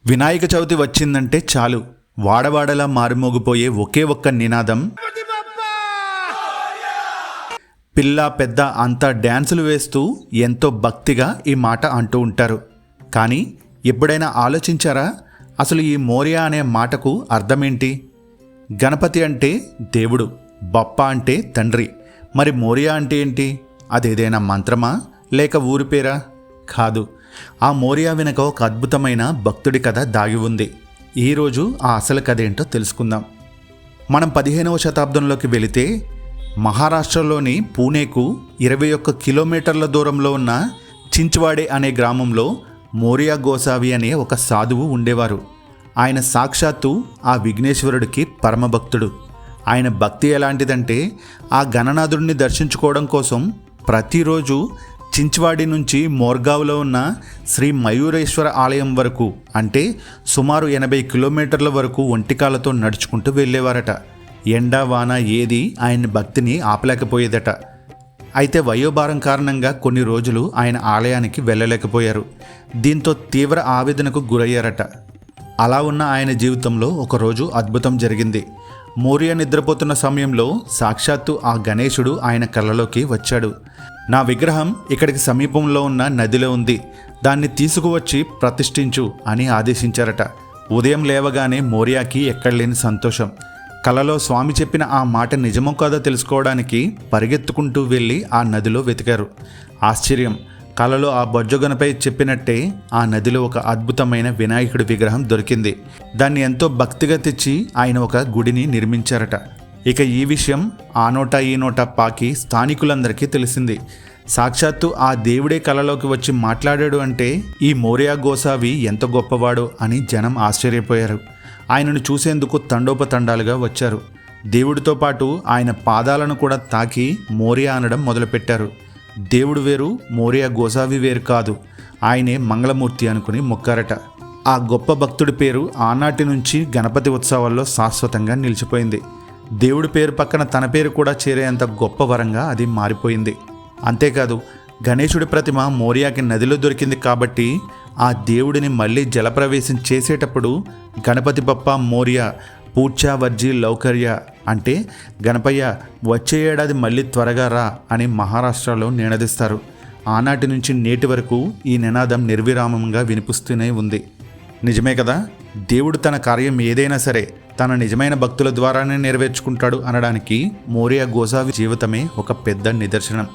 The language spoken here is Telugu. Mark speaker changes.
Speaker 1: వినాయక చవితి వచ్చిందంటే చాలు వాడవాడలా మారుమోగిపోయే ఒకే ఒక్క నినాదం పిల్ల పెద్ద అంతా డ్యాన్సులు వేస్తూ ఎంతో భక్తిగా ఈ మాట అంటూ ఉంటారు. కానీ ఎప్పుడైనా ఆలోచించారా అసలు ఈ మోరియా అనే మాటకు అర్థమేంటి? గణపతి అంటే దేవుడు, బప్ప అంటే తండ్రి. మరి మోరియా అంటే ఏంటి? అదేదైనా మంత్రమా లేక ఊరి పేరా? కాదు. ఆ మోరియా వెనుక ఒక అద్భుతమైన భక్తుడి కథ దాగి ఉంది. ఈరోజు ఆ అసలు కథ ఏంటో తెలుసుకుందాం. మనం 15వ శతాబ్దంలోకి వెళితే మహారాష్ట్రలోని పూణేకు 21 కిలోమీటర్ల దూరంలో ఉన్న చించ్వాడే అనే గ్రామంలో మోరియా గోసావి అనే ఒక సాధువు ఉండేవారు. ఆయన సాక్షాత్తు ఆ విఘ్నేశ్వరుడికి పరమభక్తుడు. ఆయన భక్తి ఎలాంటిదంటే ఆ గణనాథుడిని దర్శించుకోవడం కోసం ప్రతిరోజు చించ్వాడి నుంచి మోర్గావ్లో ఉన్న శ్రీ మయూరేశ్వర ఆలయం వరకు, అంటే సుమారు 80 కిలోమీటర్ల వరకు ఒంటికాలతో నడుచుకుంటూ వెళ్ళేవారట. ఎండా వాన ఏది ఆయన భక్తిని ఆపలేకపోయేదట. అయితే వయోభారం కారణంగా కొన్ని రోజులు ఆయన ఆలయానికి వెళ్ళలేకపోయారు. దీంతో తీవ్ర ఆవేదనకు గురయ్యారట. అలా ఉన్న ఆయన జీవితంలో ఒకరోజు అద్భుతం జరిగింది. మోరియా నిద్రపోతున్న సమయంలో సాక్షాత్తు ఆ గణేశుడు ఆయన కళ్ళలోకి వచ్చాడు. నా విగ్రహం ఇక్కడికి సమీపంలో ఉన్న నదిలో ఉంది, దాన్ని తీసుకువచ్చి ప్రతిష్ఠించు అని ఆదేశించారట. ఉదయం లేవగానే మోరియాకి ఎక్కడలేని సంతోషం. కలలో స్వామి చెప్పిన ఆ మాట నిజమో కాదో తెలుసుకోవడానికి పరిగెత్తుకుంటూ వెళ్ళి ఆ నదిలో వెతికారు. ఆశ్చర్యం! కలలో ఆ బొజ్జగనపై చెప్పినట్టే ఆ నదిలో ఒక అద్భుతమైన వినాయకుడి విగ్రహం దొరికింది. దాన్ని ఎంతో భక్తిగా తెచ్చి ఆయన ఒక గుడిని నిర్మించారట. ఇక ఈ విషయం ఆ నోట ఈ నోట పాకి స్థానికులందరికీ తెలిసింది. సాక్షాత్తు ఆ దేవుడే కలలోకి వచ్చి మాట్లాడాడు అంటే ఈ మోరియా గోసావి ఎంత గొప్పవాడో అని జనం ఆశ్చర్యపోయారు. ఆయనను చూసేందుకు తండోపతండాలుగా వచ్చారు. దేవుడితో పాటు ఆయన పాదాలను కూడా తాకి మోరియా అనడం మొదలుపెట్టారు. దేవుడు వేరు, మోరియా గోసావి వేరు కాదు, ఆయనే మంగళమూర్తి అనుకుని మొక్కారట. ఆ గొప్ప భక్తుడి పేరు ఆనాటి నుంచి గణపతి ఉత్సవాల్లో శాశ్వతంగా నిలిచిపోయింది. దేవుడి పేరు పక్కన తన పేరు కూడా చేరేంత గొప్ప వరంగా అది మారిపోయింది. అంతేకాదు, గణేశుడి ప్రతిమ మోరియాకి నదిలో దొరికింది కాబట్టి ఆ దేవుడిని మళ్ళీ జలప్రవేశం చేసేటప్పుడు గణపతి బప్ప మోరియా పూడ్చా వర్జీ లౌకర్య, అంటే గణపయ్య వచ్చే ఏడాది మళ్ళీ త్వరగా రా అని మహారాష్ట్రలో నినదిస్తారు. ఆనాటి నుంచి నేటి వరకు ఈ నినాదం నిర్విరామంగా వినిపిస్తూనే ఉంది. నిజమే కదా, దేవుడు తన కార్యం ఏదైనా సరే తన నిజమైన భక్తుల ద్వారానే నెరవేర్చుకుంటాడు అనడానికి మోరియా గోసావి జీవితమే ఒక పెద్ద నిదర్శనం.